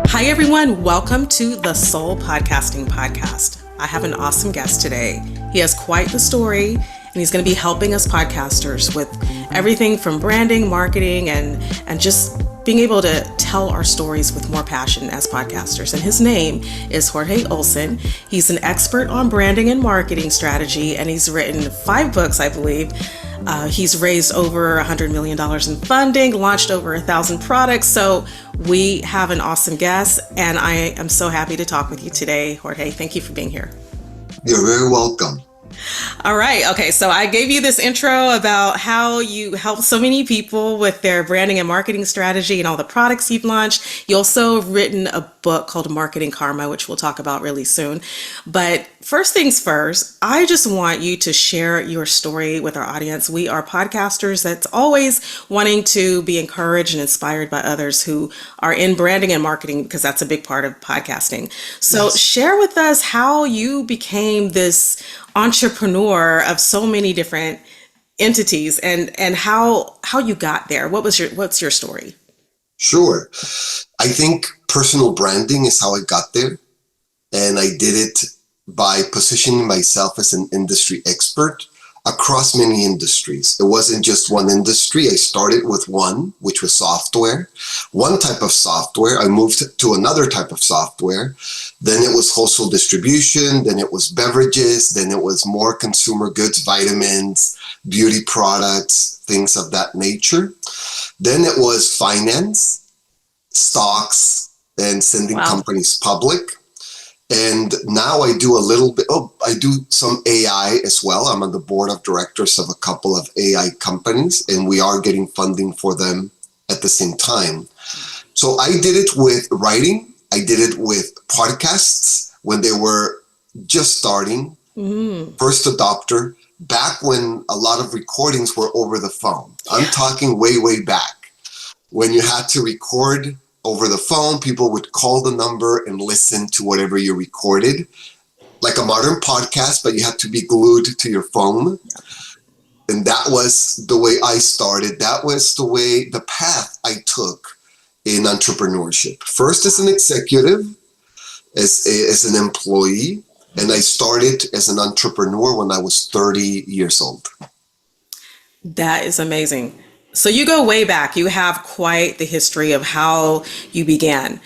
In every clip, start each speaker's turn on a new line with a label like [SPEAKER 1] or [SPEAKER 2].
[SPEAKER 1] Hi, everyone. Welcome to the Soul Podcasting Podcast. I have an awesome guest today. He has quite the story, and he's going to be helping us podcasters with everything from branding, marketing, and just being able to tell our stories with more passion as podcasters. And his name is Jorge Olson. He's an expert on branding and marketing strategy, and he's written 5 books, I believe. He's raised over $100 million in funding, launched over 1,000 products. So we have an awesome guest, and I am so happy to talk with you today, Jorge. Thank you for being here.
[SPEAKER 2] You're very welcome.
[SPEAKER 1] All right. Okay. So I gave you this intro about how you help so many people with their branding and marketing strategy and all the products you've launched. You also have written a book called Marketing Karma, which we'll talk about really soon. But first things first, I just want you to share your story with our audience. We are podcasters that's always wanting to be encouraged and inspired by others who are in branding and marketing, because that's a big part of podcasting. So yes. Share with us how you became this entrepreneur of so many different entities and how you got there. What's your story?
[SPEAKER 2] Sure. I think personal branding is how I got there. And I did it by positioning myself as an industry expert across many industries. It wasn't just one industry. I started with one, which was software. One type of software. I moved to another type of software. Then it was wholesale distribution. Then it was beverages. Then it was more consumer goods, vitamins, beauty products, things of that nature. Then it was finance, stocks, and sending companies public. And now I do a little bit, I do some AI as well. I'm on the board of directors of a couple of AI companies, and we are getting funding for them at the same time. So I did it with writing. I did it with podcasts when they were just starting, first adopter, back when a lot of recordings were over the phone. I'm talking way, way back when you had to record over the phone. People would call the number and listen to whatever you recorded, like a modern podcast, but you had to be glued to your phone. And that was the way I started. That was the path I took in entrepreneurship. First as an executive, as an employee, and I started as an entrepreneur when I was 30 years old.
[SPEAKER 1] That is amazing. So you go way back. You have quite the history of how you began.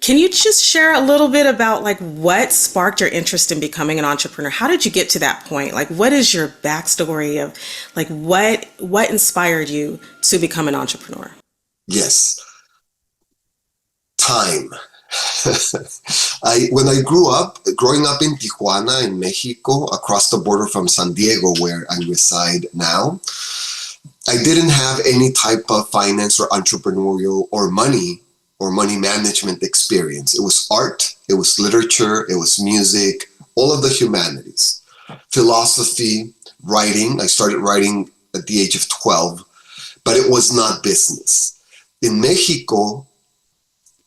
[SPEAKER 1] Can you just share a little bit about what sparked your interest in becoming an entrepreneur? How did you get to that point? What is your backstory of what inspired you to become an entrepreneur?
[SPEAKER 2] Yes. Time. When I growing up in Tijuana in Mexico, across the border from San Diego, where I reside now, I didn't have any type of finance or entrepreneurial or money management experience. It was art, it was literature, it was music, all of the humanities, philosophy, writing. I started writing at the age of 12, but it was not business. In Mexico,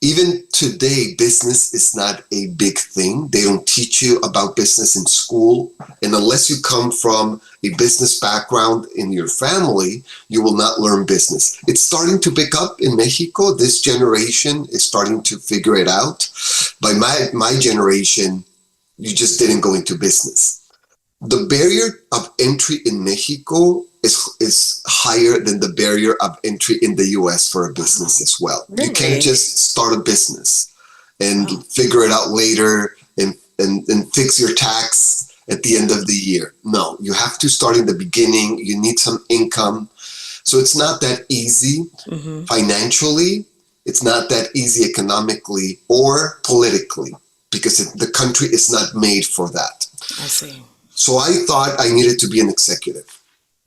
[SPEAKER 2] even today, business is not a big thing. They don't teach you about business in school. And unless you come from a business background in your family, you will not learn business. It's starting to pick up in Mexico. This generation is starting to figure it out. By my generation, you just didn't go into business. The barrier of entry in Mexico is higher than the barrier of entry in the US for a business as well. Really? You can't just start a business and figure it out later and fix your tax at the end of the year. No, you have to start in the beginning. You need some income. So it's not that easy financially. It's not that easy economically or politically, because the country is not made for that.
[SPEAKER 1] I see.
[SPEAKER 2] So I thought I needed to be an executive.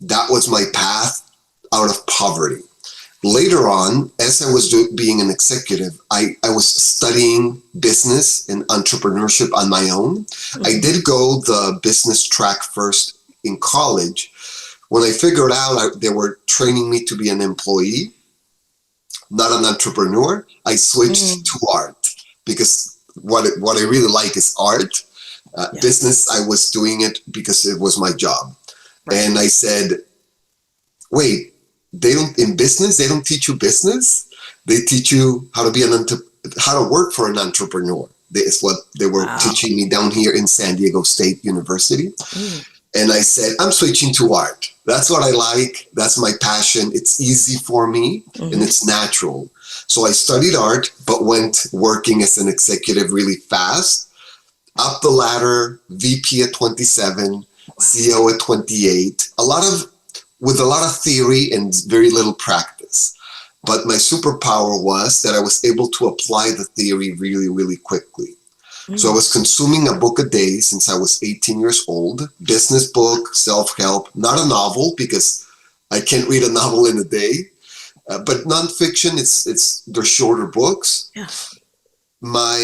[SPEAKER 2] That was my path out of poverty. Later on, as I was being an executive, I was studying business and entrepreneurship on my own. I did go the business track first in college. When I figured out they were training me to be an employee, not an entrepreneur, I switched to art, because what I really like is art. Business, I was doing it because it was my job. Right. And I said, wait, they don't, in business, they don't teach you business. They teach you how to be how to work for an entrepreneur. It's what they were
[SPEAKER 1] Wow.
[SPEAKER 2] teaching me down here in San Diego State University.
[SPEAKER 1] Mm.
[SPEAKER 2] And I said, I'm switching to art. That's what I like. That's my passion. It's easy for me and
[SPEAKER 1] Mhm.
[SPEAKER 2] it's natural. So I studied art, but went working as an executive really fast, up the ladder, VP at 27, CEO at 28, with a lot of theory and very little practice. But my superpower was that I was able to apply the theory really, really quickly. So I
[SPEAKER 1] Mm.
[SPEAKER 2] was consuming a book a day since I was 18 years old. Business book, self-help, not a novel because I can't read a novel in a day. But nonfiction, they're shorter books.
[SPEAKER 1] Yeah.
[SPEAKER 2] My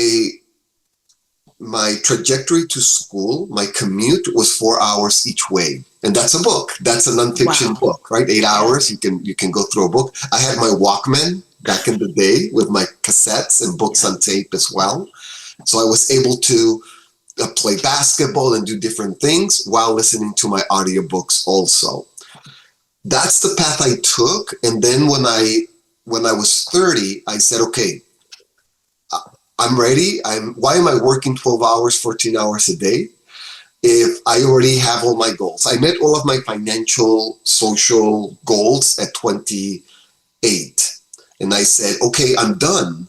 [SPEAKER 2] my trajectory to school, my commute was 4 hours each way. And that's a book. That's a nonfiction
[SPEAKER 1] Wow.
[SPEAKER 2] book, right? Eight
[SPEAKER 1] Yeah.
[SPEAKER 2] hours, you can go through a book. I had my Walkman back in the day with my cassettes and books
[SPEAKER 1] Yeah.
[SPEAKER 2] on tape as well. So I was able to play basketball and do different things while listening to my audiobooks also. That's the path I took. And then when I was 30, I said, okay, I'm ready. Why am I working 12 hours, 14 hours a day if I already have all my goals? I met all of my financial, social goals at 28. And I said, okay, I'm done.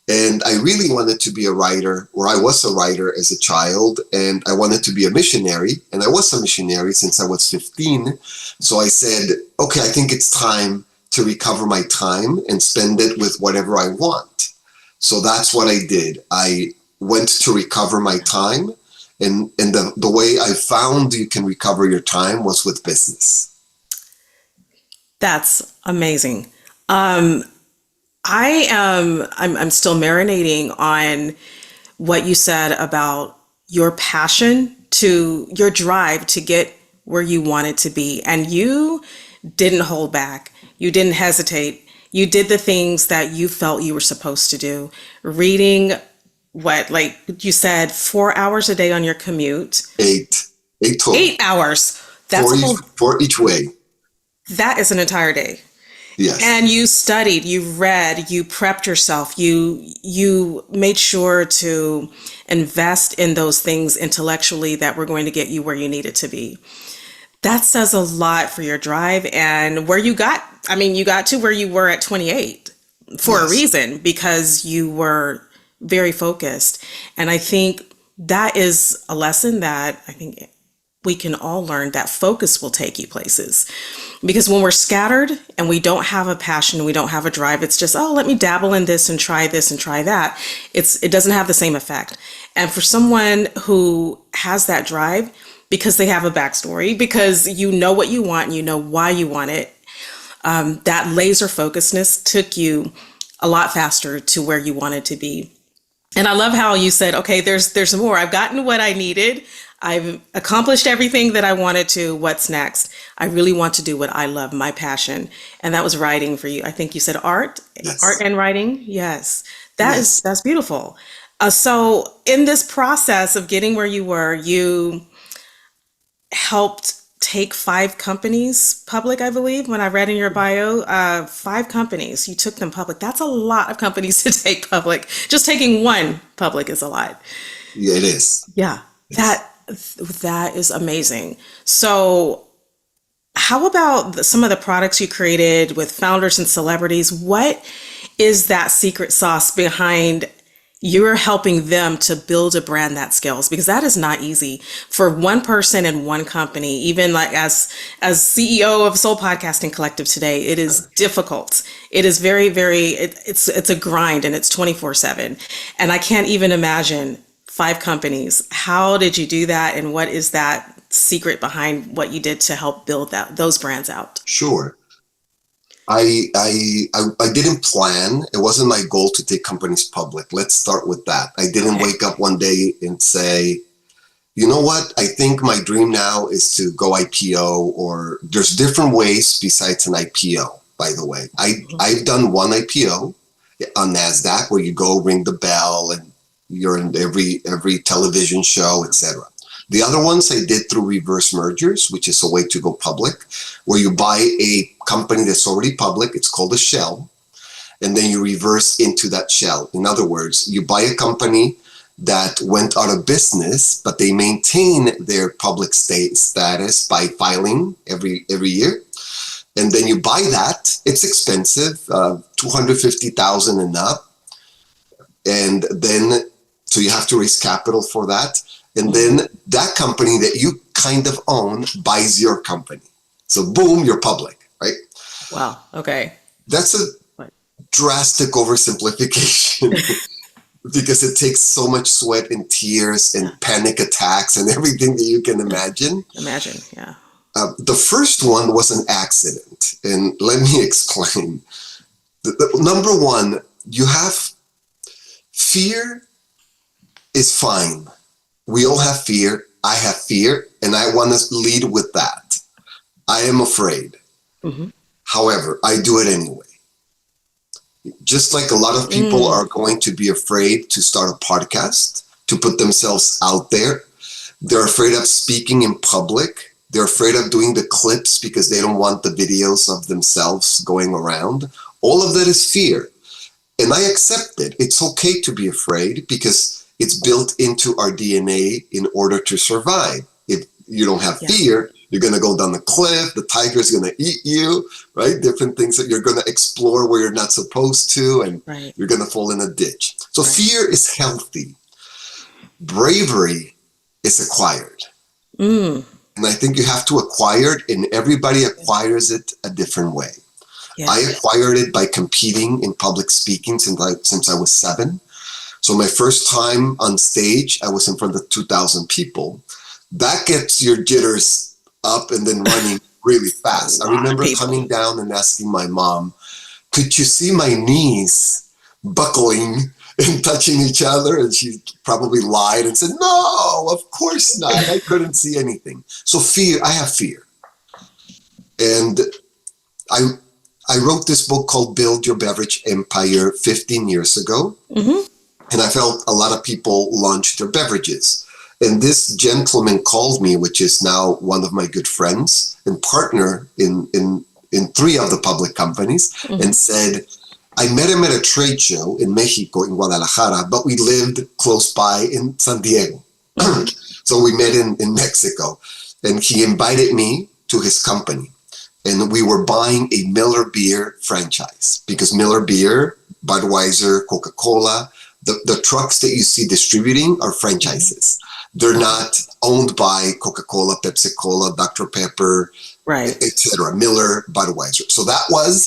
[SPEAKER 2] And I really wanted to be a writer, or I was a writer as a child, and I wanted to be a missionary. And I was a missionary since I was 15. So I said, okay, I think it's time to recover my time and spend it with whatever I want. So that's what I did. I went to recover my time. And the way I found you can recover your time was with business.
[SPEAKER 1] That's amazing. Um, I'm still marinating on what you said about your passion to your drive to get where you wanted to be. And you didn't hold back. You didn't hesitate. You did the things that you felt you were supposed to do. Reading what, like you said, 4 hours a day on your commute,
[SPEAKER 2] Eight total,
[SPEAKER 1] 8 hours. That's a whole,
[SPEAKER 2] for each way.
[SPEAKER 1] that is an entire day.
[SPEAKER 2] Yes.
[SPEAKER 1] And you studied, you read, you prepped yourself, you made sure to invest in those things intellectually that were going to get you where you needed to be. That says a lot for your drive and where you got. I mean, you got to where you were at 28 for a
[SPEAKER 2] Yes.
[SPEAKER 1] reason because you were very focused. And I think that is a lesson that I think we can all learn, that focus will take you places. Because when we're scattered and we don't have a passion, we don't have a drive, it's just, oh, let me dabble in this and try that. It doesn't have the same effect. And for someone who has that drive, because they have a backstory, because you know what you want and you know why you want it, that laser focusedness took you a lot faster to where you wanted to be. And I love how you said, okay, there's more. I've gotten what I needed. I've accomplished everything that I wanted to. What's next? I really want to do what I love, my passion. And that was writing for you. I think you said art
[SPEAKER 2] Yes.
[SPEAKER 1] and writing. Yes.
[SPEAKER 2] Yes.
[SPEAKER 1] That's beautiful. So in this process of getting where you were, you helped take 5 companies public, I believe, when I read in your bio, 5 companies, you took them public. That's a lot of companies to take public. Just taking one public is a lot.
[SPEAKER 2] Yeah, it is.
[SPEAKER 1] Yeah,
[SPEAKER 2] Yes.
[SPEAKER 1] that is amazing. So, how about some of the products you created with founders and celebrities? What is that secret sauce behind you're helping them to build a brand that scales? Because that is not easy for one person in one company. Even like as CEO of Soul Podcasting Collective today, it is difficult. It is it's a grind and it's 24/7. And I can't even imagine 5 companies. How did you do that? And what is that secret behind what you did to help build those brands out?
[SPEAKER 2] Sure. I didn't plan. It wasn't my goal to take companies public. Let's start with that. I didn't
[SPEAKER 1] Okay.
[SPEAKER 2] wake up one day and say, you know what? I think my dream now is to go IPO, or there's different ways besides an IPO, by the way. I've done one IPO on NASDAQ where you go ring the bell and you're in every television show, etc. The other ones I did through reverse mergers, which is a way to go public, where you buy a company that's already public. It's called a shell. And then you reverse into that shell. In other words, you buy a company that went out of business, but they maintain their public status by filing every year. And then you buy that. It's expensive, $250,000 and up. And then, so you have to raise capital for that. And then that company that you kind of own buys your company. So boom, you're public, right?
[SPEAKER 1] Wow. Okay.
[SPEAKER 2] That's a drastic oversimplification because it takes so much sweat and tears and panic attacks and everything that you can imagine.
[SPEAKER 1] Yeah.
[SPEAKER 2] The first one was an accident. And let me explain. Number one, you have fear is fine. We all have fear. I have fear, and I want to lead with that. I am afraid. Mm-hmm. However, I do it anyway. Just like a lot of people are going to be afraid to start a podcast, to put themselves out there. They're afraid of speaking in public. They're afraid of doing the clips because they don't want the videos of themselves going around. All of that is fear. And I accept it. It's okay to be afraid because it's built into our DNA in order to survive. If you don't have fear, you're going to go down the cliff. The tiger's going to eat you, right? Different things that you're going to explore where you're not supposed to, and you're going to fall in a ditch. So fear is healthy. Bravery is acquired. And I think you have to acquire it, and everybody acquires it a different way. Yeah. I acquired it by competing in public speaking since I was 7. So my first time on stage, I was in front of 2,000 people. That gets your jitters up and then running really fast. I remember coming down and asking my mom, could you see my knees buckling and touching each other? And she probably lied and said, no, of course not. I couldn't see anything. So fear, I have fear. And I wrote this book called Build Your Beverage Empire 15 years ago. Mm-hmm. And I felt a lot of people launched their beverages. And this gentleman called me, which is now one of my good friends and partner in 3 of the public companies, and said, I met him at a trade show in Mexico, in Guadalajara, but we lived close by in San Diego. So we met in Mexico. And he invited me to his company. And we were buying a Miller Beer franchise because Miller Beer, Budweiser, Coca-Cola, the trucks that you see distributing are franchises. They're not owned by Coca-Cola, Pepsi-Cola, Dr. Pepper, etc. Miller, Budweiser. So that was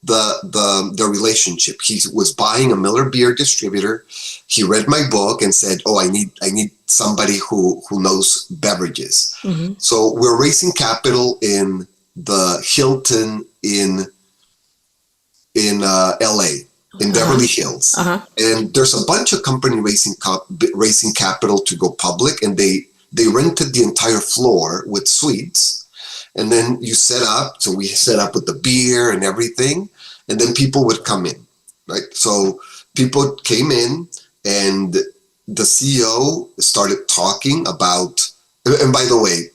[SPEAKER 2] the relationship. He was buying a Miller Beer distributor. He read my book and said, "Oh, I need somebody who knows beverages." Mm-hmm. So we're raising capital in the Hilton in LA. In Beverly Hills. And there's a bunch of company raising capital to go public, and they rented the entire floor with suites. And then you set up, so we set up with the beer and everything, and then people would come in, right? So people came in, and the CEO started talking about, and by the way,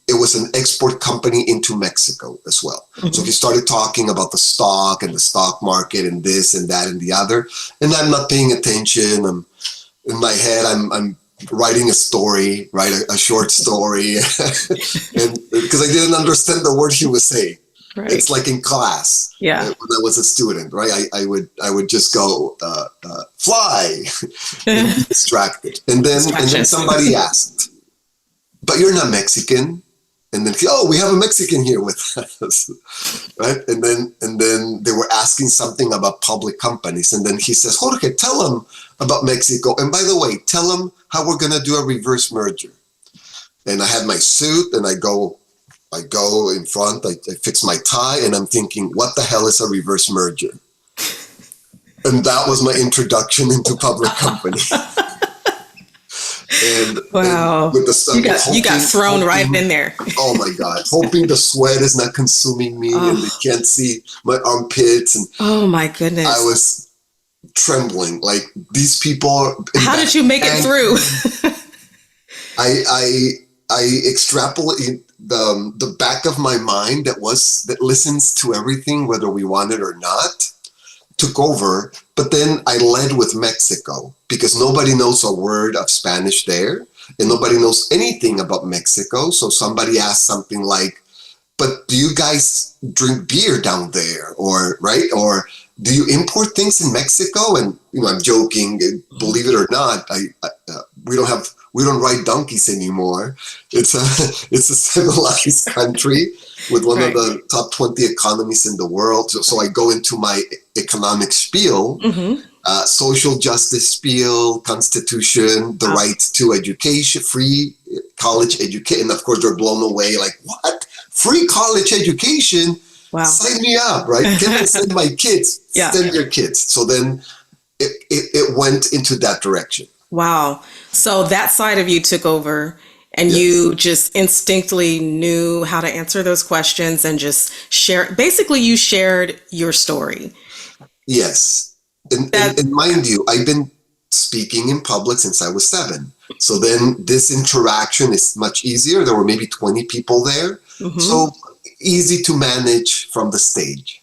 [SPEAKER 2] it was an export company into Mexico as well. Mm-hmm. So he started talking about the stock and the stock market and this and that and the other. And I'm not paying attention. In my head, I'm writing a story, a short story. And because I didn't understand the word he was saying. Right. It's like in class. Yeah. When I was a student, right? I would just go, fly and be distracted. And then somebody asked, but you're not Mexican. And then, we have a Mexican here with us, right? And then they were asking something about public companies. And then he says, Jorge, tell them about Mexico. And by the way, tell them how we're going to do a reverse merger. And I had my suit, and I go in front, I fix my tie, and I'm thinking, what the hell is a reverse merger? And that was my introduction into public company. And,
[SPEAKER 1] wow.
[SPEAKER 2] And with the sun,
[SPEAKER 1] you got thrown right in there.
[SPEAKER 2] Oh my God. Hoping the sweat is not consuming me and they can't see my armpits. And
[SPEAKER 1] oh my goodness.
[SPEAKER 2] I was trembling. Like, these people.
[SPEAKER 1] How did you make it through?
[SPEAKER 2] I extrapolate the back of my mind that listens to everything, whether we want it or not, took over. But then I led with Mexico because nobody knows a word of Spanish there and nobody knows anything about Mexico. So somebody asked something like, but do you guys drink beer down there? Or, right? Or do you import things in Mexico? And, I'm joking, believe it or not, we don't ride donkeys anymore. It's a civilized country with one of
[SPEAKER 1] Right.
[SPEAKER 2] the top 20 economies in the world. So I go into my economic spiel,
[SPEAKER 1] Mm-hmm.
[SPEAKER 2] social justice spiel, constitution, the
[SPEAKER 1] Wow.
[SPEAKER 2] right to education, free college education. And of course, they're blown away like, what? Free college education?
[SPEAKER 1] Wow.
[SPEAKER 2] Sign me up, right? Can I send my kids?
[SPEAKER 1] Yeah.
[SPEAKER 2] Send your kids. So then it went into that direction.
[SPEAKER 1] Wow. So that side of you took over and
[SPEAKER 2] Yes.
[SPEAKER 1] you just instinctively knew how to answer those questions and just share. Basically, you shared your story.
[SPEAKER 2] Yes.
[SPEAKER 1] That,
[SPEAKER 2] And mind you, I've been speaking in public since I was 7. So then this interaction is much easier. There were maybe 20 people there.
[SPEAKER 1] mhm.
[SPEAKER 2] So easy to manage from the stage.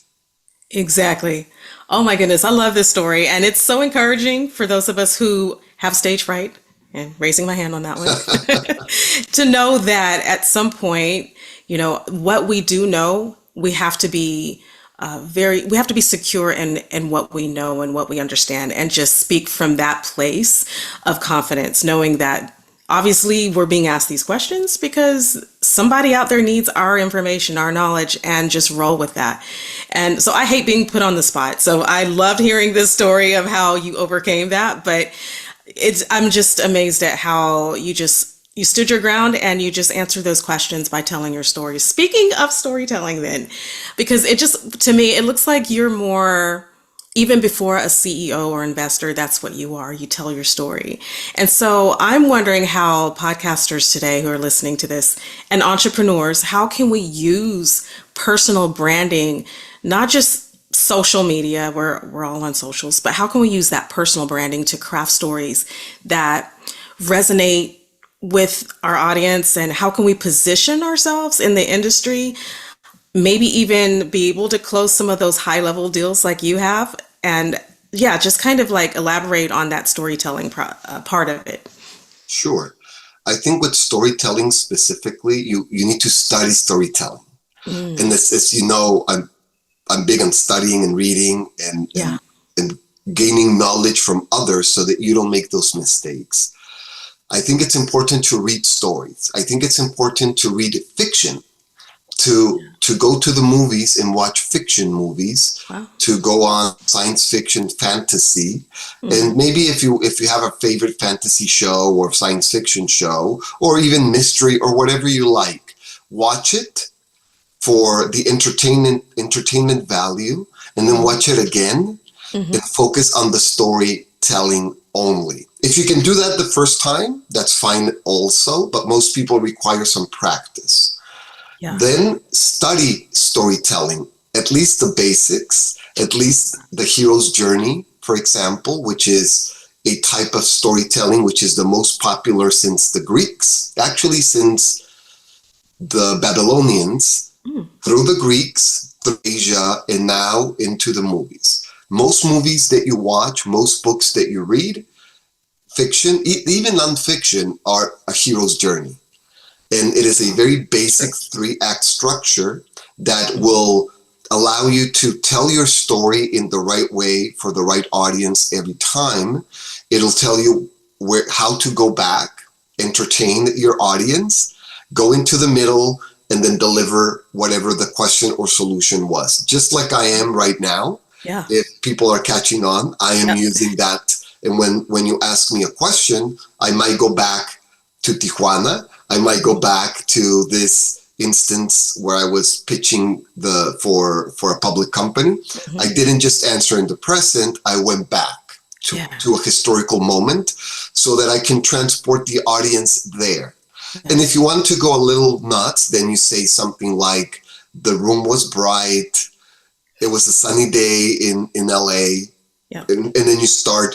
[SPEAKER 1] Exactly. Oh my goodness, I love this story. And it's so encouraging for those of us who have stage fright, and raising my hand on that one, to know that at some point, what we do know, we have to be we have to be secure in what we know and what we understand, and just speak from that place of confidence, knowing that obviously we're being asked these questions because somebody out there needs our information, our knowledge, and just roll with that. And so I hate being put on the spot. So I loved hearing this story of how you overcame that, but I'm just amazed at how you stood your ground and you just answered those questions by telling your story. Speaking of storytelling then, because it just, to me, it looks like you're more, even before a CEO or investor, that's what you are. You tell your story. And so I'm wondering how podcasters today who are listening to this and entrepreneurs, how can we use personal branding, not just social media, we're all on socials, but how can we use that personal branding to craft stories that resonate with our audience, and how can we position ourselves in the industry, maybe even be able to close some of those high level deals like you have? And yeah, just kind of like elaborate on that storytelling part of it.
[SPEAKER 2] Sure. I think with storytelling specifically, you need to study storytelling. And
[SPEAKER 1] Mm,
[SPEAKER 2] as you know, I'm big on studying and reading
[SPEAKER 1] yeah.
[SPEAKER 2] and gaining knowledge from others so that you don't make those mistakes. I think it's important to read stories. I think it's important to read fiction, to go to the movies and watch fiction movies,
[SPEAKER 1] Wow.
[SPEAKER 2] to go on science fiction, fantasy,
[SPEAKER 1] Hmm.
[SPEAKER 2] and maybe if you have a favorite fantasy show or science fiction show or even mystery or whatever you like, watch it for the entertainment value, and then
[SPEAKER 1] Hmm.
[SPEAKER 2] watch it again
[SPEAKER 1] Hmm.
[SPEAKER 2] and focus on the storytelling only. If you can do that the first time, that's fine also, but most people require some practice.
[SPEAKER 1] Yeah.
[SPEAKER 2] Then study storytelling, at least the basics, at least the hero's journey, for example, which is a type of storytelling which is the most popular since the Greeks, actually since the Babylonians,
[SPEAKER 1] Mm,
[SPEAKER 2] through the Greeks, through Asia, and now into the movies. Most movies that you watch, most books that you read, fiction, even nonfiction, are a hero's journey. And it is a very basic
[SPEAKER 1] true.
[SPEAKER 2] 3-act structure that will allow you to tell your story in the right way for the right audience every time. It'll tell you how to go back, entertain your audience, go into the middle, and then deliver whatever the question or solution was. Just like I am right now.
[SPEAKER 1] Yeah.
[SPEAKER 2] If people are catching on, I am
[SPEAKER 1] Yep.
[SPEAKER 2] using that. And when you ask me a question, I might go back to Tijuana. I might go back to this instance where I was pitching for a public company. I
[SPEAKER 1] Hmm.
[SPEAKER 2] didn't just answer in the present. I went back
[SPEAKER 1] Yeah.
[SPEAKER 2] to a historical moment so that I can transport the audience there. And if
[SPEAKER 1] Yes.
[SPEAKER 2] you want to go a little nuts, then you say something like, the room was bright. It was a sunny day in LA.
[SPEAKER 1] Yep.
[SPEAKER 2] And then you start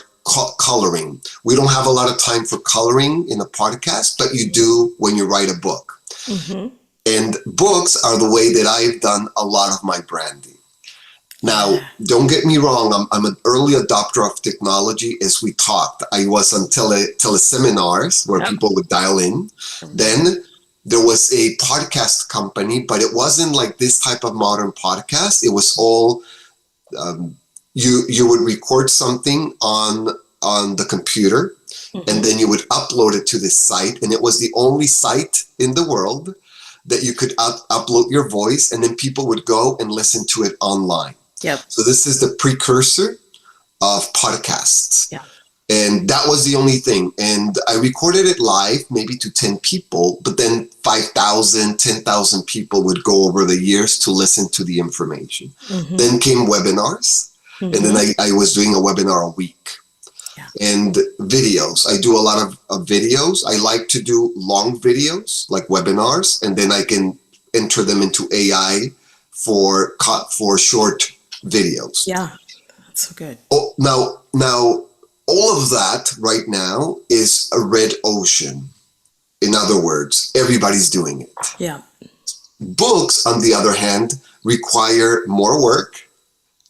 [SPEAKER 2] coloring. We don't have a lot of time for coloring in a podcast, but you do when you write a book.
[SPEAKER 1] Mm-hmm.
[SPEAKER 2] And books are the way that I've done a lot of my branding. Now, don't get me wrong, I'm an early adopter of technology. As we talked, I was on teleseminars where people would dial in. Then there was a podcast company, but it wasn't like this type of modern podcast. It was all, you would record something on the computer, and then you would upload it to this site. And it was the only site in the world that you could upload your voice, and then people would go and listen to it online.
[SPEAKER 1] Yep.
[SPEAKER 2] So this is the precursor of podcasts.
[SPEAKER 1] Yeah.
[SPEAKER 2] And that was the only thing. And I recorded it live, maybe to 10 people, but then 5,000, 10,000 people would go over the years to listen to the information. Mm-hmm. Then came webinars. Mm-hmm. And then I was doing a webinar a week. Yeah. And videos. I do a lot of videos. I like to do long videos, like webinars, and then I can enter them into AI for short videos.
[SPEAKER 1] Yeah, that's so good.
[SPEAKER 2] Oh, now, all of that right now is a red ocean. In other words, everybody's doing it.
[SPEAKER 1] Yeah.
[SPEAKER 2] Books, on the other hand, require more work,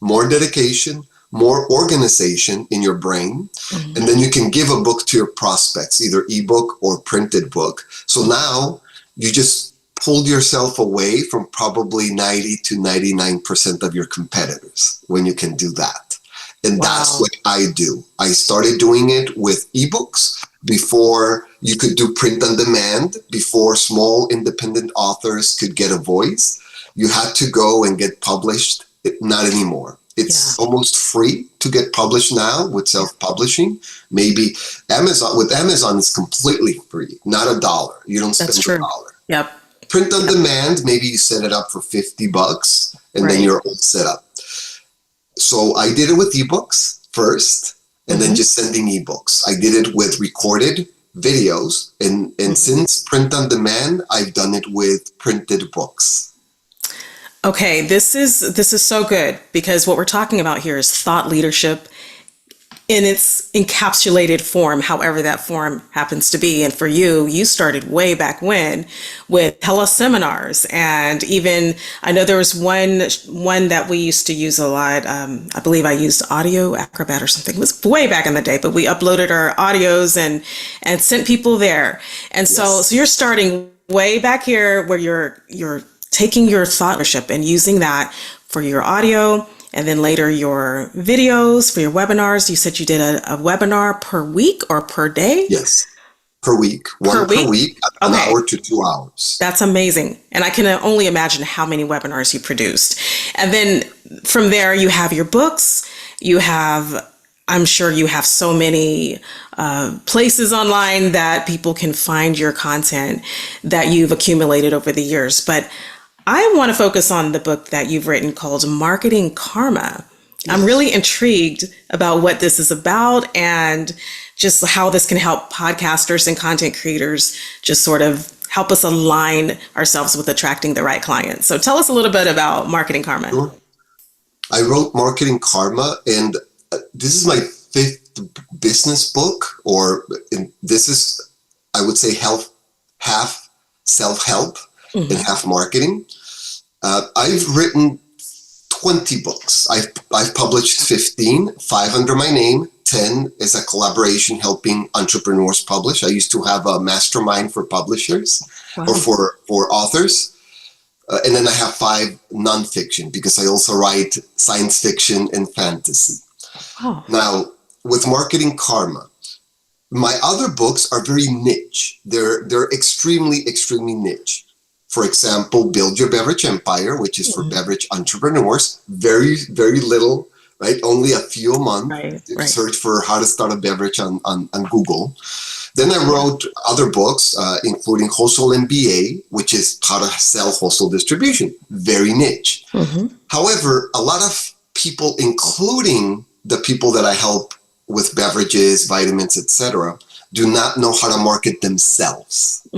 [SPEAKER 2] more dedication, more organization in your brain. Mm-hmm. And then you can give a book to your prospects, either ebook or printed book. So now you just pulled yourself away from probably 90 to 99% of your competitors when you can do that. And that's what I do. I started doing it with ebooks before you could do print on demand, before small independent authors could get a voice. You had to go and get published. Not anymore. It's almost free to get published now with self-publishing. Maybe Amazon, it's completely free, not $1. You don't spend $1.
[SPEAKER 1] Yep.
[SPEAKER 2] Print on demand, maybe you set it up for $50 and then you're all set up. So I did it with ebooks first, and then just sending ebooks. I did it with recorded videos, and since print on demand, I've done it with printed books.
[SPEAKER 1] Okay, this is so good, because what we're talking about here is thought leadership in its encapsulated form, however that form happens to be. And for you, you started way back when with teleseminars, and even I know there was one that we used to use a lot. I believe I used Audio Acrobat or something. It was way back in the day, but we uploaded our audios and sent people there. And so you're starting way back here where you're taking your thought leadership and using that for your audio. And then later your videos for your webinars. You said you did a webinar per week or per day?
[SPEAKER 2] Yes, per week. One per week, an hour to 2 hours.
[SPEAKER 1] That's amazing. And I can only imagine how many webinars you produced. And then from there, you have your books. I'm sure you have so many places online that people can find your content that you've accumulated over the years. But I want to focus on the book that you've written called Marketing Karma. Yes. I'm really intrigued about what this is about and just how this can help podcasters and content creators just sort of help us align ourselves with attracting the right clients. So tell us a little bit about Marketing Karma. Sure.
[SPEAKER 2] I wrote Marketing Karma, and this is my 5th business book, this is, I would say, half self-help and half marketing. I've written 20 books. I've published 15, 5 under my name, 10 as a collaboration helping entrepreneurs publish. I used to have a mastermind for publishers or for authors. And then I have 5 nonfiction, because I also write science fiction and fantasy. Oh. Now, with Marketing Karma, my other books are very niche. They're extremely, extremely niche. For example, Build Your Beverage Empire, which is for beverage entrepreneurs. Very, very little, right? Only a few a month. Right. Search for how to start a beverage on Google. Then I wrote other books, including Wholesale MBA, which is how to sell wholesale distribution. Very niche. However, a lot of people, including the people that I help with beverages, vitamins, etc., do not know how to market themselves.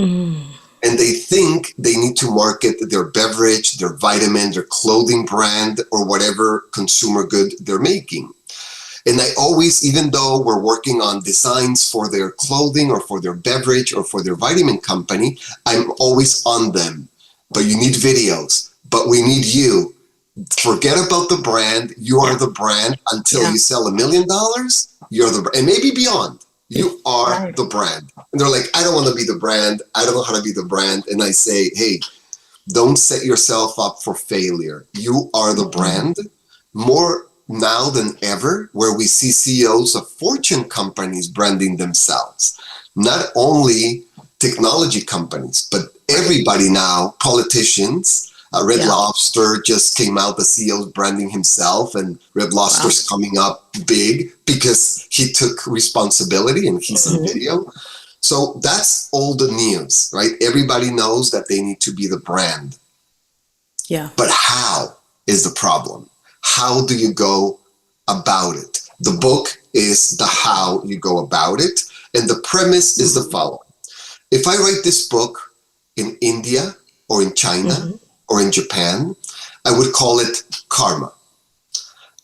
[SPEAKER 2] And they think they need to market their beverage, their vitamin, their clothing brand, or whatever consumer good they're making. And I always, even though we're working on designs for their clothing or for their beverage or for their vitamin company, I'm always on them. But you need videos, but we need you. Forget about the brand. You are the brand until you sell $1 million. You're the brand, and maybe beyond. You are the brand. And they're like, I don't want to be the brand. I don't know how to be the brand. And I say, hey, don't set yourself up for failure. You are the brand. More now than ever, where we see CEOs of Fortune companies branding themselves. Not only technology companies, but everybody now, politicians. Red Lobster just came out, the CEO branding himself, and Red Lobster's coming up big because he took responsibility and he's on video. So that's old news, right? Everybody knows that they need to be the brand.
[SPEAKER 1] Yeah.
[SPEAKER 2] But how is the problem? How do you go about it? The book is the how you go about it. And the premise is the following. If I write this book in India or in China or in Japan, I would call it karma.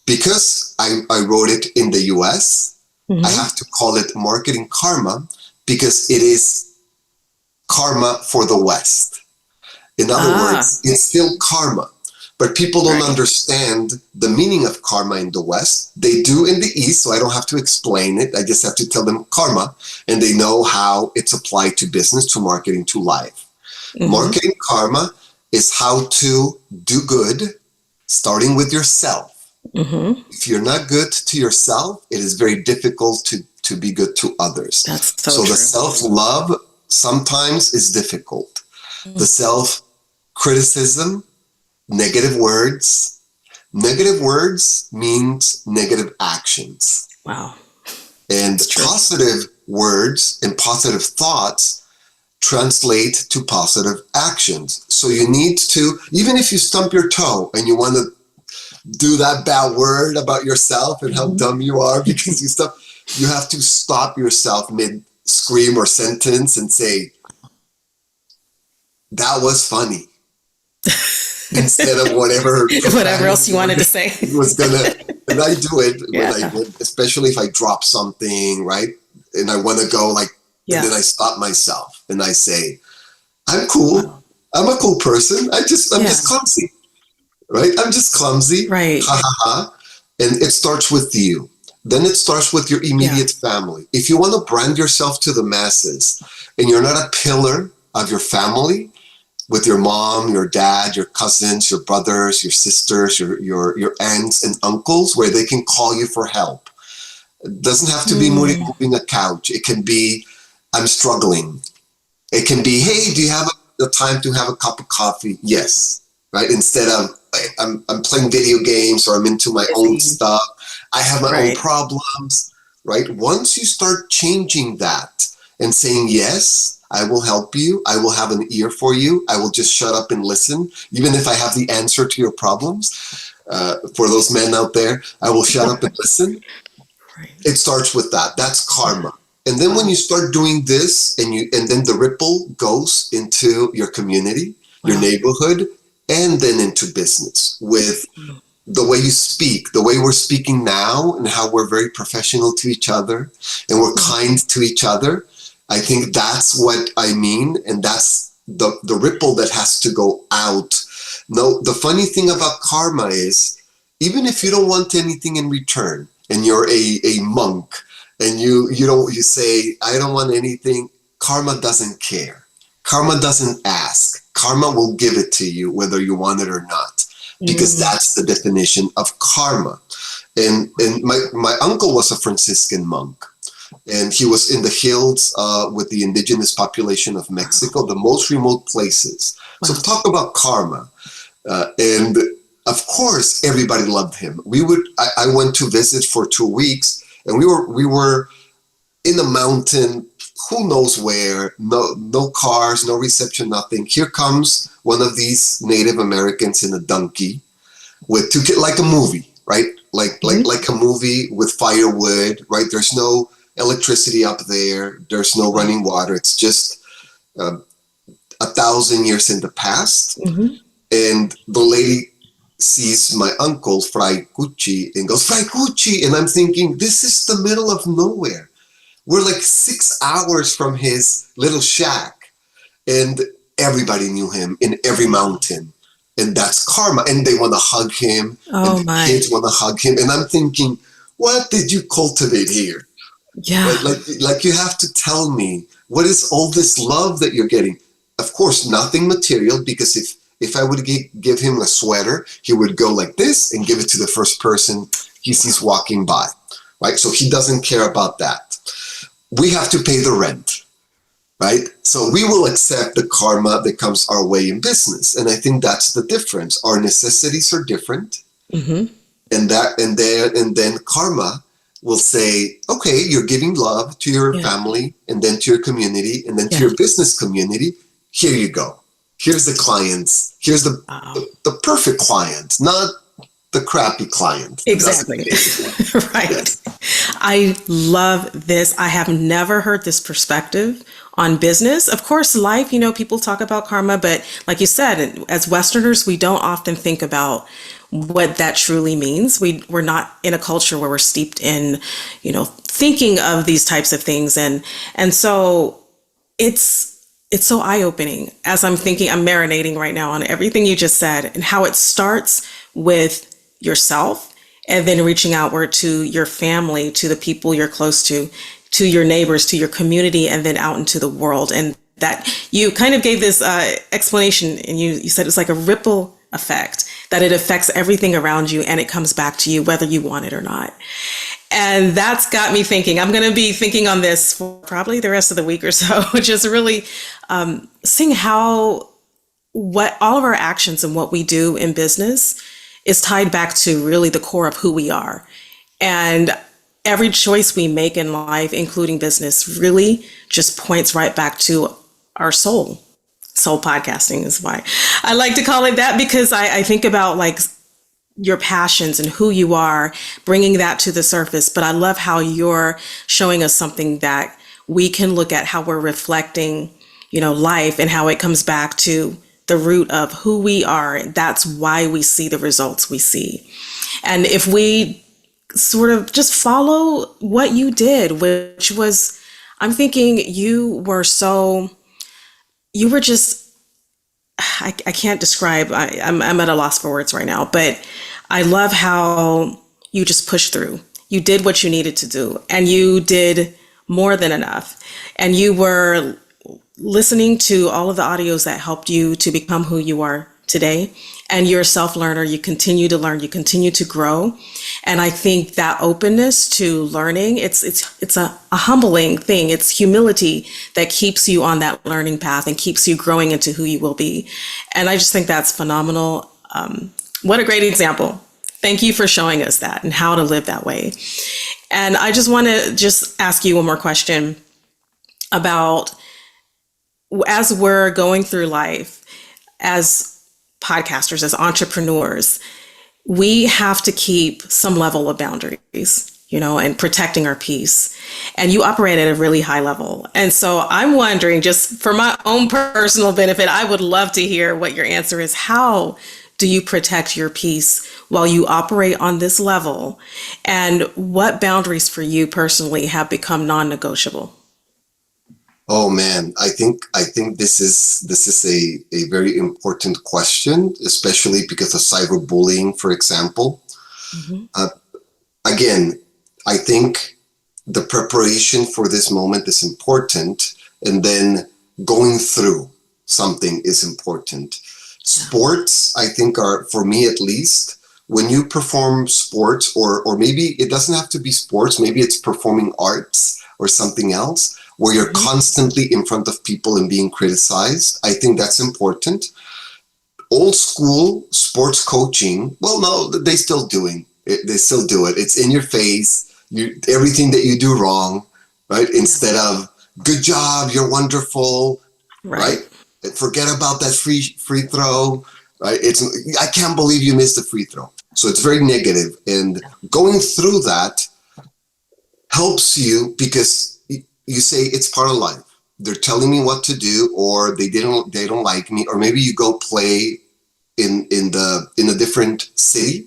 [SPEAKER 2] Because I wrote it in the US, I have to call it marketing karma because it is karma for the West. In other words, it's still karma. But people don't understand the meaning of karma in the West. They do in the East, so I don't have to explain it. I just have to tell them karma, and they know how it's applied to business, to marketing, to life. Marketing karma is how to do good, starting with yourself. If you're not good to yourself, it is very difficult to be good to others.
[SPEAKER 1] That's so
[SPEAKER 2] So
[SPEAKER 1] true.
[SPEAKER 2] the self-love sometimes is difficult. The self-criticism, negative words. Negative words means negative actions.
[SPEAKER 1] Wow.
[SPEAKER 2] And positive words and positive thoughts translate to positive actions. So you need to, even if you stump your toe and you want to do that bad word about yourself and how dumb you are because you stop, you have to stop yourself mid-scream or sentence and say, that was funny. Instead of whatever
[SPEAKER 1] else you wanted to say.
[SPEAKER 2] was gonna, and I do it when especially if I drop something, right? And I want to go like, and then I stop myself and I say, I'm cool. Wow. I'm a cool person. I'm just clumsy, right? I'm just clumsy.
[SPEAKER 1] Right.
[SPEAKER 2] Ha ha ha. And it starts with you. Then it starts with your immediate family. If you want to brand yourself to the masses and you're not a pillar of your family, with your mom, your dad, your cousins, your brothers, your sisters, your aunts and uncles, where they can call you for help. It doesn't have to be moving a couch. It can be, I'm struggling. It can be, hey, do you have the time to have a cup of coffee? Yes, right? Instead of, I'm playing video games or I'm into my own stuff. I have my own problems, right? Once you start changing that and saying, yes, I will help you. I will have an ear for you. I will just shut up and listen. Even if I have the answer to your problems, for those men out there, I will shut up and listen. It starts with that. That's karma. And then when you start doing this and then the ripple goes into your community, your neighborhood, and then into business with the way you speak, the way we're speaking now and how we're very professional to each other and we're kind to each other. I think that's what I mean, and that's the ripple that has to go out. No, the funny thing about karma is, even if you don't want anything in return, and you're a monk, and you say, I don't want anything, karma doesn't care. Karma doesn't ask. Karma will give it to you, whether you want it or not, because that's the definition of karma. And my uncle was a Franciscan monk. And he was in the hills with the indigenous population of Mexico, the most remote places. So talk about karma. And of course, everybody loved him. I went to visit for 2 weeks, and we were in a mountain, who knows where, no cars, no reception, nothing. Here comes one of these Native Americans in a donkey with like a movie, right? Like a movie with firewood, right? There's no electricity up there. There's no running water. It's just 1,000 years in the past. And the lady sees my uncle fry cuchi and goes, fry cuchi. And I'm thinking, this is the middle of nowhere. We're like 6 hours from his little shack. And everybody knew him in every mountain. And that's karma. And they want to hug him. And
[SPEAKER 1] Oh
[SPEAKER 2] the
[SPEAKER 1] my.
[SPEAKER 2] kids want to hug him. And I'm thinking, what did you cultivate here?
[SPEAKER 1] Yeah.
[SPEAKER 2] Right? Like you have to tell me, what is all this love that you're getting? Of course, nothing material, because if I would give him a sweater, he would go like this and give it to the first person he sees walking by, right? So he doesn't care about that. We have to pay the rent, right? So we will accept the karma that comes our way in business. And I think that's the difference. Our necessities are different.
[SPEAKER 1] Mm-hmm.
[SPEAKER 2] And then karma will say, okay, you're giving love to your
[SPEAKER 1] Yeah.
[SPEAKER 2] family, and then to your community, and then to
[SPEAKER 1] Yeah.
[SPEAKER 2] your business community. Here you go. Here's the clients. Here's the
[SPEAKER 1] Wow.
[SPEAKER 2] the perfect client, not the crappy client.
[SPEAKER 1] Exactly. Right.
[SPEAKER 2] Yes.
[SPEAKER 1] I love this. I have never heard this perspective on business. Of course, life, people talk about karma, but like you said, as Westerners, we don't often think about what that truly means. We're not in a culture where we're steeped in, thinking of these types of things. And so it's so eye-opening as I'm marinating right now on everything you just said, and how it starts with yourself, and then reaching outward to your family, to the people you're close to your neighbors, to your community, and then out into the world. And that you kind of gave this explanation, and you said it's like a ripple effect, that it affects everything around you and it comes back to you whether you want it or not. And that's got me thinking. I'm going to be thinking on this for probably the rest of the week or so, just really seeing how what all of our actions and what we do in business is tied back to really the core of who we are. And every choice we make in life, including business, really just points right back to our soul. Soul podcasting is why I like to call it that, because I think about like your passions and who you are, bringing that to the surface. But I love how you're showing us something that we can look at, how we're reflecting, life, and how it comes back to the root of who we are. That's why we see the results we see. And if we sort of just follow what you did, which was, I'm thinking you were just, I can't describe, I'm at a loss for words right now, but I love how you just pushed through. You did what you needed to do, and you did more than enough. And you were listening to all of the audios that helped you to become who you are today. And you're a self-learner. You continue to learn, you continue to grow. And I think that openness to learning, it's a humbling thing. It's humility that keeps you on that learning path and keeps you growing into who you will be. And I just think that's phenomenal. What a great example. Thank you for showing us that and how to live that way. And I just want to just ask you one more question about, as we're going through life as podcasters, as entrepreneurs, we have to keep some level of boundaries, and protecting our peace. And you operate at a really high level. And so I'm wondering, just for my own personal benefit, I would love to hear what your answer is. How do you protect your peace while you operate on this level? And what boundaries for you personally have become non-negotiable?
[SPEAKER 2] Oh man, I think this is a very important question, especially because of cyberbullying, for example.
[SPEAKER 1] Mm-hmm.
[SPEAKER 2] Again, I think the preparation for this moment is important, and then going through something is important. Sports, I think, are, for me at least, when you perform sports, or maybe it doesn't have to be sports, maybe it's performing arts or something else, where you're constantly in front of people and being criticized. I think that's important. Old school sports coaching, well, no, they still doing it. They still do it. It's in your face. Everything that you do wrong, right? Instead of good job, you're wonderful, right? Forget about that free throw, right? I can't believe you missed a free throw. So it's very negative, and going through that helps you, because you say it's part of life. They're telling me what to do, or they don't like me, or maybe you go play in a different city,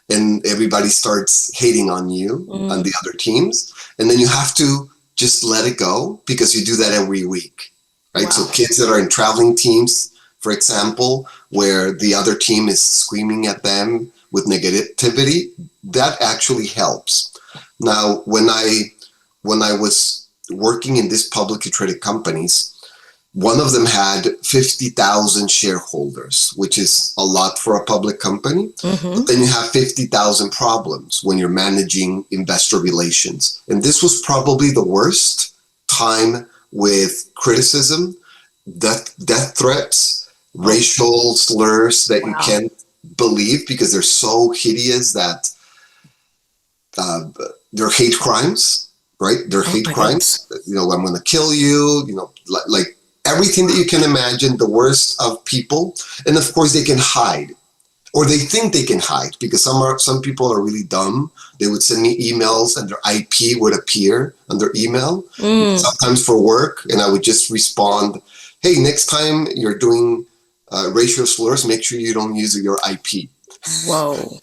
[SPEAKER 2] and everybody starts hating on you on the other teams, and then you have to just let it go because you do that every week, right?
[SPEAKER 1] Wow.
[SPEAKER 2] So kids that are in traveling teams, for example, where the other team is screaming at them with negativity, that actually helps. Now, when I was working in these publicly traded companies, one of them had 50,000 shareholders, which is a lot for a public company. But then you have 50,000 problems when you're managing investor relations. And this was probably the worst time with criticism, death threats, racial slurs that you can't believe because they're so hideous that they're hate crimes, right? They're hate crimes.
[SPEAKER 1] Goodness.
[SPEAKER 2] You know, I'm going to kill you, you know, like everything that you can imagine, the worst of people. And of course they can hide, or they think they can hide, because some people are really dumb. They would send me emails and their IP would appear on their email, sometimes for work. And I would just respond, hey, next time you're doing racial slurs, make sure you don't use your IP.
[SPEAKER 1] Whoa.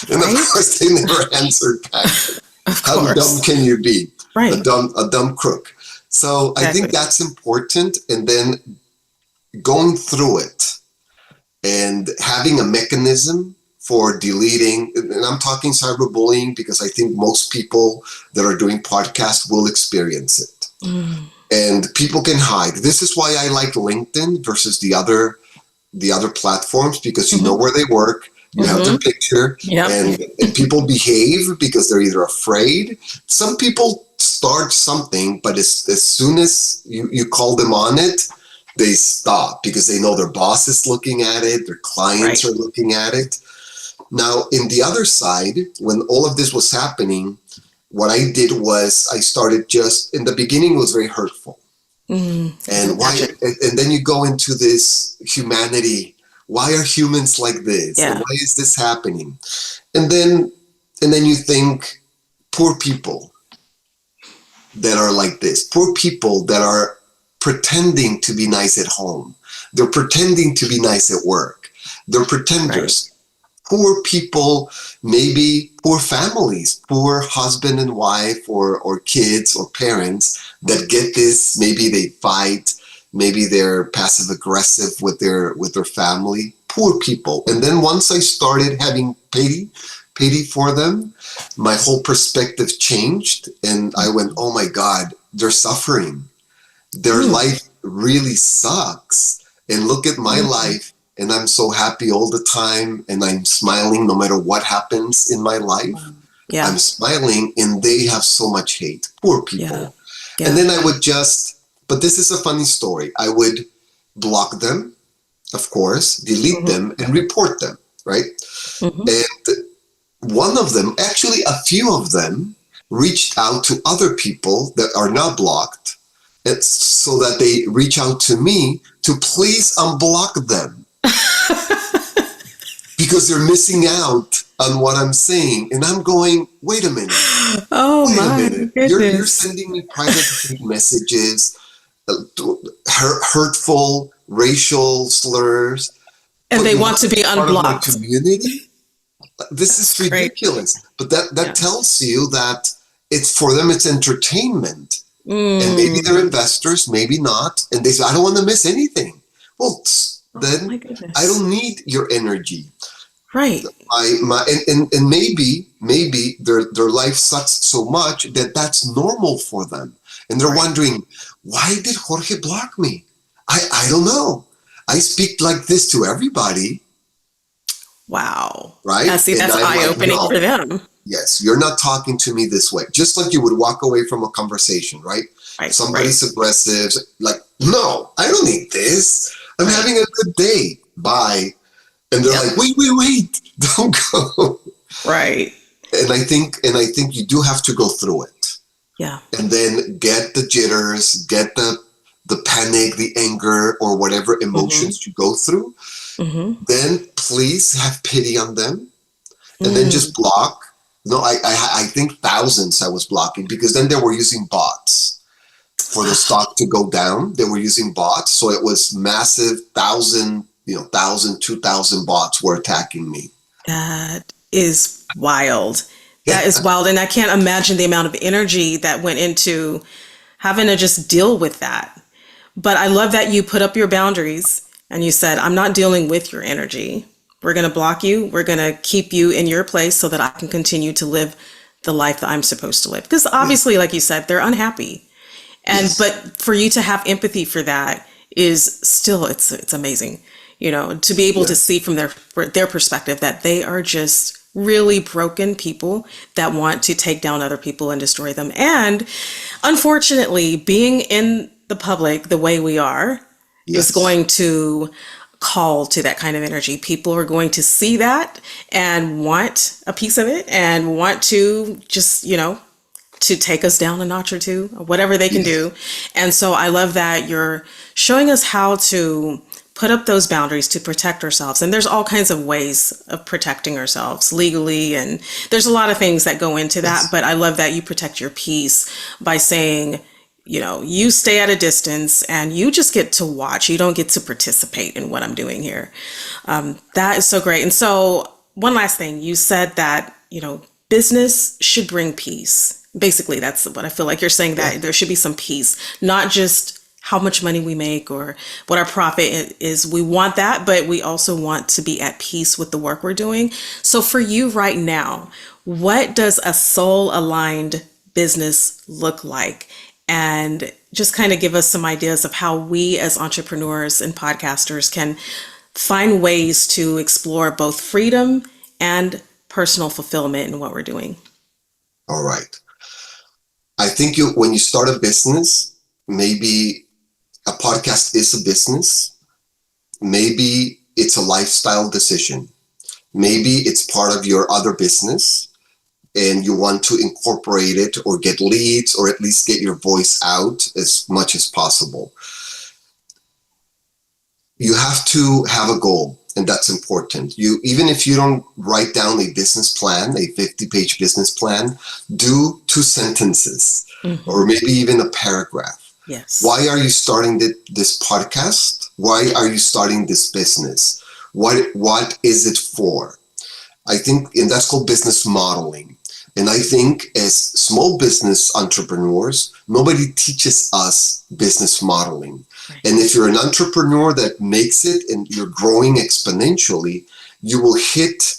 [SPEAKER 2] And of course they never answered back. How dumb can you be?
[SPEAKER 1] Right.
[SPEAKER 2] A dumb crook. So I think that's important. And then going through it and having a mechanism for deleting, and I'm talking cyberbullying because I think most people that are doing podcasts will experience it. And people can hide. This is why I like LinkedIn versus the other platforms, because you know where they work. You have their picture, and people behave because they're either afraid. Some people start something, but as soon as you call them on it, they stop because they know their boss is looking at it, their clients are looking at it. Now, in the other side, when all of this was happening, what I did was I started just, in the beginning, it was very hurtful. And then you go into this humanity. Why are humans like this? And why is this happening? And then you think, poor people that are like this, poor people that are pretending to be nice at home. They're pretending to be nice at work. They're pretenders. Poor people, maybe poor families, poor husband and wife or kids or parents that get this. Maybe they fight. Maybe they're passive aggressive with their family. Poor people. And then once I started having pity for them, my whole perspective changed, and I went, oh my God, they're suffering. Their life really sucks. And look at my life, and I'm so happy all the time, and I'm smiling no matter what happens in my life. I'm smiling, and they have so much hate. Poor people. And then I would just, but this is a funny story. I would block them, of course, delete them, and report them, right? And one of them, actually a few of them, reached out to other people that are not blocked, so that they reach out to me to please unblock them. Because they're missing out on what I'm saying. And I'm going, wait a minute.
[SPEAKER 1] Oh my goodness.
[SPEAKER 2] You're sending me private messages, hurtful racial slurs,
[SPEAKER 1] and they want to be unblocked.
[SPEAKER 2] Community. This is ridiculous. But that tells you that it's for them. It's entertainment, and maybe they're investors, maybe not. And they say, I don't want to miss anything. Well, then I don't need your energy.
[SPEAKER 1] Right.
[SPEAKER 2] And maybe their life sucks so much that that's normal for them. And they're wondering, why did Jorge block me? I don't know. I speak like this to everybody.
[SPEAKER 1] Wow.
[SPEAKER 2] Right?
[SPEAKER 1] I see, that's eye-opening for them.
[SPEAKER 2] Yes, you're not talking to me this way. Just like you would walk away from a conversation, right? Somebody's aggressive. Like, no, I don't need this. I'm having a good day. Bye. And they're like, wait, don't go.
[SPEAKER 1] Right.
[SPEAKER 2] And I think you do have to go through it.
[SPEAKER 1] Yeah.
[SPEAKER 2] And then get the jitters, get the panic, the anger, or whatever emotions you go through. Then please have pity on them. And then just block. No, I think thousands I was blocking, because then they were using bots for the stock to go down. They were using bots. So it was massive 1,000, 1,000, 2,000 bots were attacking me.
[SPEAKER 1] That is wild. That is wild. And I can't imagine the amount of energy that went into having to just deal with that. But I love that you put up your boundaries and you said, I'm not dealing with your energy. We're going to block you. We're going to keep you in your place so that I can continue to live the life that I'm supposed to live. Because obviously, like you said, they're unhappy. And
[SPEAKER 2] Yes.
[SPEAKER 1] but for you to have empathy for that is still it's amazing. To be able to
[SPEAKER 2] Yes.
[SPEAKER 1] see from their perspective that they are just really broken people that want to take down other people and destroy them. And unfortunately, being in the public the way we are is
[SPEAKER 2] Yes.
[SPEAKER 1] going to call to that kind of energy. People are going to see that and want a piece of it and want to just, to take us down a notch or two, or whatever they can
[SPEAKER 2] Yes.
[SPEAKER 1] do. And so I love that you're showing us how to put up those boundaries to protect ourselves. And there's all kinds of ways of protecting ourselves legally. And there's a lot of things that go into that.
[SPEAKER 2] Yes.
[SPEAKER 1] But I love that you protect your peace by saying, you stay at a distance and you just get to watch. You don't get to participate in what I'm doing here. That is so great. And so, one last thing, you said that, business should bring peace. Basically, that's what I feel like you're saying,
[SPEAKER 2] Yeah.
[SPEAKER 1] that there should be some peace, not just how much money we make or what our profit is. We want that, but we also want to be at peace with the work we're doing. So, for you right now, what does a soul aligned business look like? And just kind of give us some ideas of how we as entrepreneurs and podcasters can find ways to explore both freedom and personal fulfillment in what we're doing.
[SPEAKER 2] All right. I think when you start a business, maybe a podcast is a business. Maybe it's a lifestyle decision. Maybe it's part of your other business and you want to incorporate it or get leads or at least get your voice out as much as possible. You have to have a goal, and that's important. Even if you don't write down a business plan, a 50-page business plan, do 2 sentences or maybe even a paragraph.
[SPEAKER 1] Yes.
[SPEAKER 2] Why are you starting this podcast? Why are you starting this business? What is it for? I think, and that's called business modeling. And I think as small business entrepreneurs, nobody teaches us business modeling.
[SPEAKER 1] Right.
[SPEAKER 2] And if you're an entrepreneur that makes it and you're growing exponentially, you will hit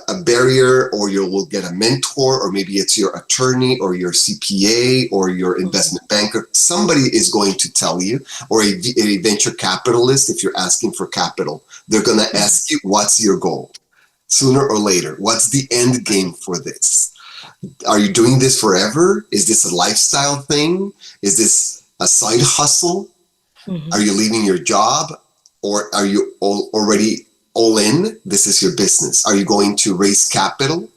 [SPEAKER 2] a barrier, or you will get a mentor, or maybe it's your attorney or your CPA or your investment banker. Somebody is going to tell you, or a venture capitalist, if you're asking for capital, they're going to ask you, what's your goal? Sooner or later, what's the end game for this? Are you doing this forever? Is this a lifestyle thing? Is this a side hustle? Are you leaving your job, or are you already all in? This is your business. Are you going to raise capital?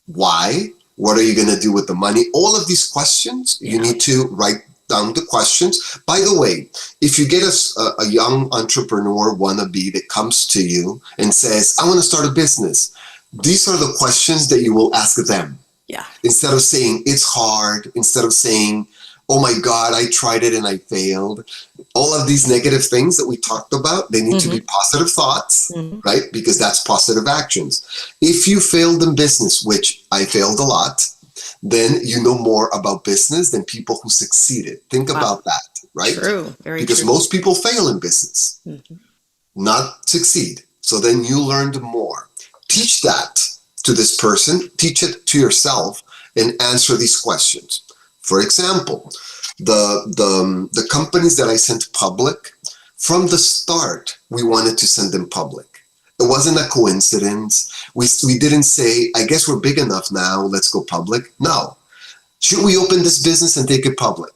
[SPEAKER 2] Why? What are you going to do with the money? All of these questions, you need to write down the questions. By the way, if you get a young entrepreneur wannabe that comes to you and says, I want to start a business, these are the questions that you will ask them.
[SPEAKER 1] Yeah.
[SPEAKER 2] Instead of saying it's hard, instead of saying, oh my God, I tried it and I failed. All of these negative things that we talked about, they need to be positive thoughts, right? Because that's positive actions. If you failed in business, which I failed a lot, then you know more about business than people who succeeded. Think about that, right?
[SPEAKER 1] True. Very
[SPEAKER 2] because
[SPEAKER 1] true.
[SPEAKER 2] most people fail in business, not succeed. So then you learned more. Teach that to this person, teach it to yourself, and answer these questions. For example, the companies that I sent public, from the start, we wanted to send them public. It wasn't a coincidence. We didn't say, I guess we're big enough now, let's go public. No. Should we open this business and take it public?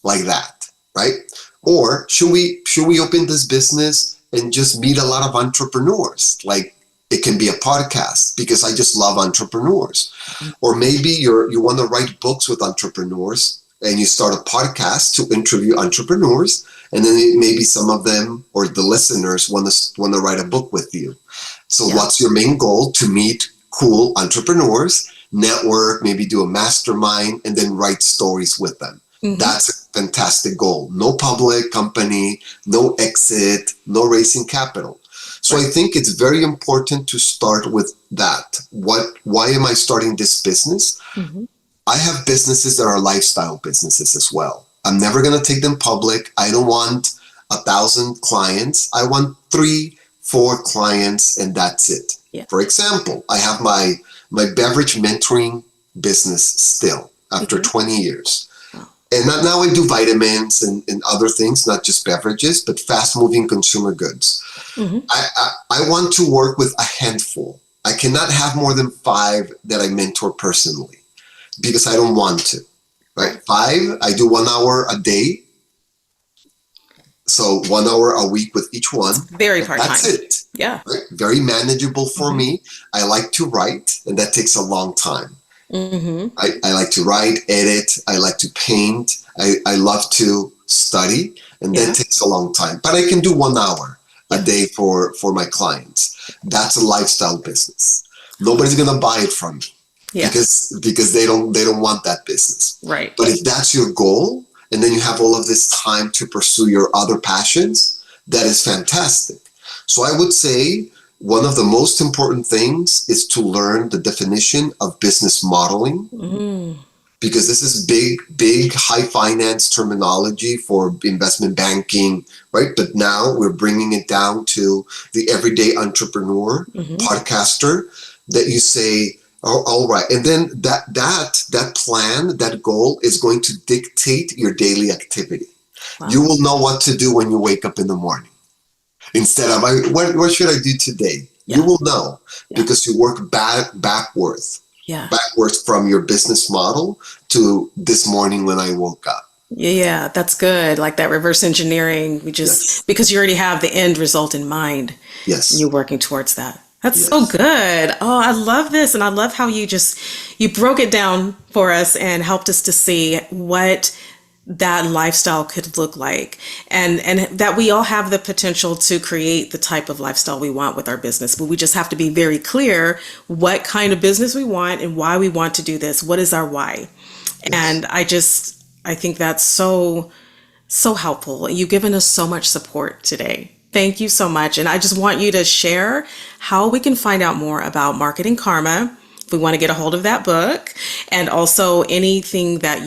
[SPEAKER 2] Like that, right? Or should we open this business and just meet a lot of entrepreneurs? Like, it can be a podcast because I just love entrepreneurs. Or maybe you want to write books with entrepreneurs and you start a podcast to interview entrepreneurs, and then maybe some of them or the listeners want to write a book with you. So what's your main goal? To meet cool entrepreneurs, network, maybe do a mastermind, and then write stories with them. That's a fantastic goal. No public company, no exit, no raising capital. So I think it's very important to start with that. Why am I starting this business? I have businesses that are lifestyle businesses as well. I'm never going to take them public. I don't want 1,000 clients. I want 3, 4 clients, and that's it.
[SPEAKER 1] Yeah.
[SPEAKER 2] For example, I have my beverage mentoring business still after 20 years. And now I do vitamins and other things, not just beverages, but fast-moving consumer goods. I want to work with a handful. I cannot have more than 5 that I mentor personally because I don't want to. Right? 5, I do 1 hour a day. So 1 hour a week with each one.
[SPEAKER 1] Very part-time.
[SPEAKER 2] That's it.
[SPEAKER 1] Yeah.
[SPEAKER 2] Right? Very manageable for me. I like to write, and that takes a long time. I like to write, edit. I like to paint. I love to study, and that takes a long time. But I can do 1 hour a day for my clients. That's a lifestyle business. Nobody's gonna buy it from me because they don't want that business.
[SPEAKER 1] Right.
[SPEAKER 2] But if that's your goal, and then you have all of this time to pursue your other passions, that is fantastic. So I would say one of the most important things is to learn the definition of business modeling, because this is big, high finance terminology for investment banking, right? But now we're bringing it down to the everyday entrepreneur, podcaster, that you say, oh, all right. And then that plan, that goal is going to dictate your daily activity. Wow. You will know what to do when you wake up in the morning. Instead of, what should I do today? You will know because you work backwards from your business model to this morning when I woke up.
[SPEAKER 1] Yeah, that's good. Like that reverse engineering, because you already have the end result in mind.
[SPEAKER 2] Yes.
[SPEAKER 1] You're working towards that. That's so good. Oh, I love this. And I love how you broke it down for us and helped us to see what that lifestyle could look like, and that we all have the potential to create the type of lifestyle we want with our business, but we just have to be very clear what kind of business we want and why we want to do this. What is our why? And I think that's so helpful. You've given us so much support today. Thank you so much. And I just want you to share how we can find out more about Marketing Karma. We want to get a hold of that book, and also anything that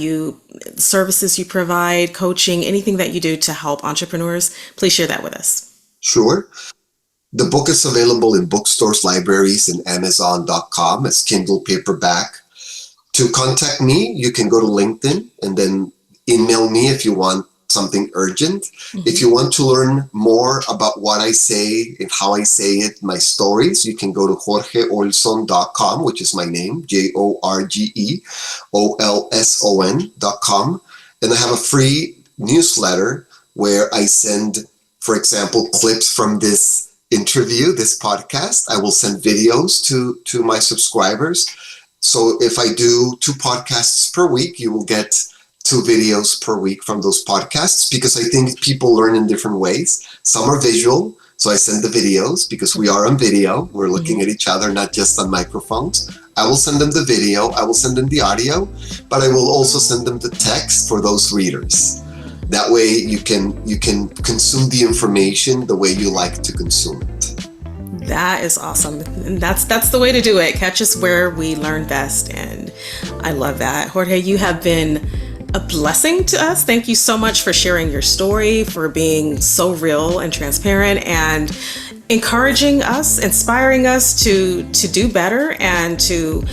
[SPEAKER 1] services you provide, coaching, anything that you do to help entrepreneurs, please share that with us.
[SPEAKER 2] Sure. The book is available in bookstores, libraries, and Amazon.com as Kindle paperback. To contact me, you can go to LinkedIn and then email me if you want something urgent. If you want to learn more about what I say and how I say it, my stories, you can go to jorgeolson.com, which is my name, JorgeOlson.com. And I have a free newsletter where I send, for example, clips from this interview, this podcast. I will send videos to my subscribers. So if I do 2 podcasts per week, you will get 2 videos per week from those podcasts, because I think people learn in different ways. Some are visual, so I send the videos because we are on video. We're looking at each other, not just on microphones. I will send them the video, I will send them the audio, but I will also send them the text for those readers. That way you can consume the information the way you like to consume it.
[SPEAKER 1] That is awesome. And that's the way to do it. Catch us where we learn best. And I love that. Jorge, you have been a blessing to us. Thank you so much for sharing your story, for being so real and transparent, and encouraging us, inspiring us to do better and to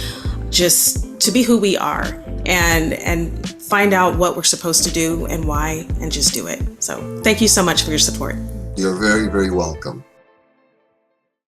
[SPEAKER 1] be who we are and find out what we're supposed to do and why, and just do it. So thank you so much for your support.
[SPEAKER 2] You're very, very welcome.